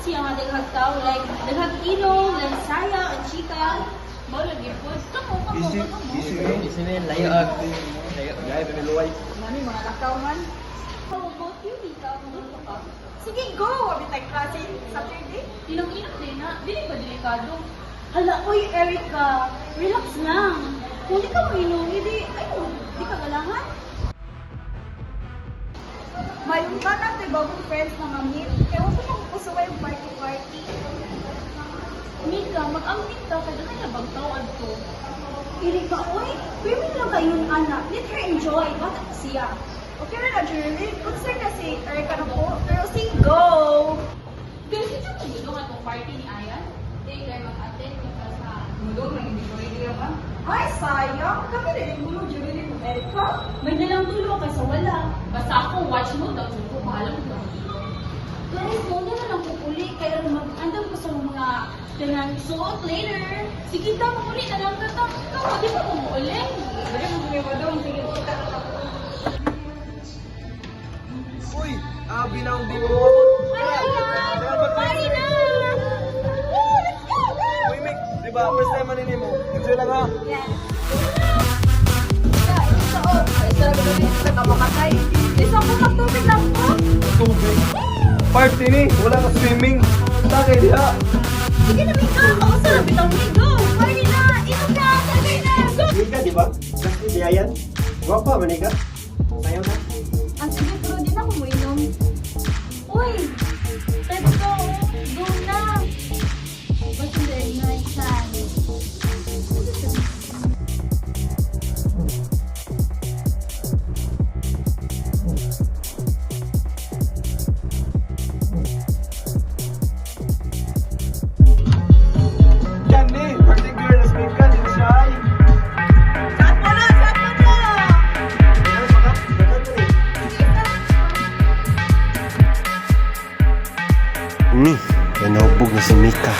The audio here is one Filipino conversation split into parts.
siya nga daghang tao, like, daghang ilong, lansaya, ang chika. Mo lagi po. Kamo. Isi men layo ag. Layo gay pamiluway. Nani mga lakaw man. How about you, Mika? Ano ka? Sige, go! Abi tayo klase Saturday. Ilong-ilong din na. Dili ba delikado? Hala, oy, Erica. Relax lang. Kung di ka mainom, di ka galangan. Mayroon ka na ito bagong friends na mamit. Ewan ko kung kusuwa yung party-party. Mika, mag-ampit ka. Kada ka na bang tawad ko? Erika, oy, swimming lang kayo yung anak. Let her enjoy. Bata ka siya. Okay na na, Jeremy. Concern na si Erika na po. Pero sige, go! Guys, ito kung gusto nga itong party ni Ayan. Hindi kayo mag-attend ka sa... Mudo, may hindi ko idea ba? Ay, sayang. Kami rin yung gulo, Jeremy kung Erika. May dalang tulo kasi wala. Basta ako, watch mo daw. So, kung alam ko. Guys, muna na lang pupuli. Kaya mag-andam ko sa mga ganang suot later. Sige daw, pupuli na lang ka. Ikaw, di ba kumuuling? Dali mo gumiwa doon. Sige, kita na ako. Uy, binaw di mo. Party na! Let's go! Uy, Mick, di ba first time manin mo? Enjoy lang ha. Yes. Isa, sarap na rin sa kamakatay. Isa ko magtubig lang po. Tubig. Party ni, wala ka swimming. Tagay diha. Sige na, Mika. Ako sarap itong Migo. Party na! Inom na! Tagay na! Go! Ika, di ba? Kasi di ayan. Guwapa, manika. Sayaw na. Ang sige, pero din ako mo inom. Uy! Let's go! Go na! What's in the night time? Yan ni, birthday girl, let's make ka, din siya ay. Saan mo na! Saan mo na! Ayan, baka. Dapat ko eh. Ni, nanahubog na si Mika.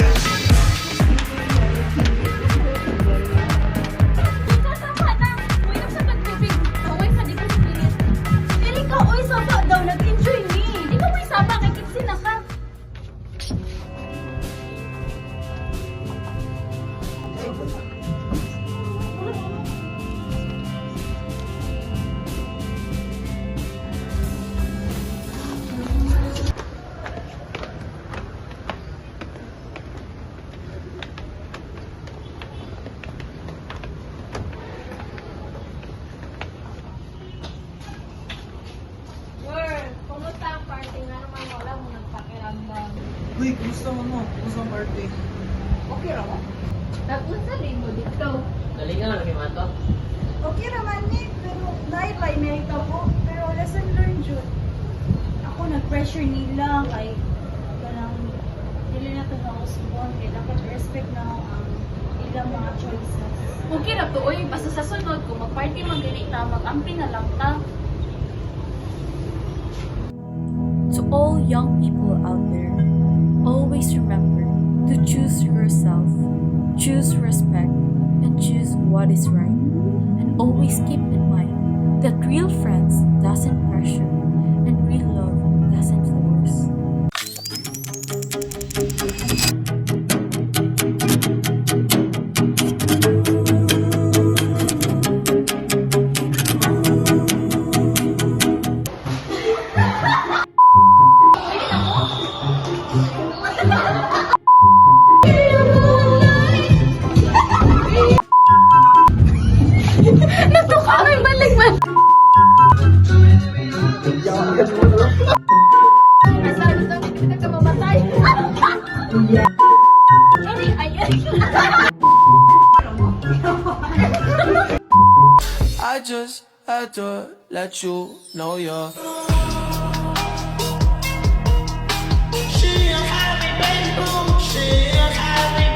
Kasama na! Uminom sa pagtubig. Kaway sa di ka sa pilit. Erika, oy, saba daw. Nag-enjoy ni. Di ka may saba kay Kitsi na ka. Word, kumusta ang party na naman wala mo nagpakiramdam? Uy, kumusta mo no? Kumusta ang birthday? Okay ra mo? Nag-unsa rin mo dito? Galingan lagi man to. Okay naman ni. Pero nightlife na ito po. Pero lesson learned yun. Ako nag-pressure nila kay kanang dili na ito na usbon. Kaya dapat respect na ang ilang mga choices. Okay ra to, oy, basta sa sunod kung mag-party man gani ta, mag-ampi na lang ta. To all young people out there, always remember to choose yourself, choose respect, and choose what is right. And always keep in mind that real friends doesn't pressure and real love doesn't force. Natuka may balik man. Masalo daw hindi ka mamatay. Ay. I just had to let you know you're. She a happy baby, she a happy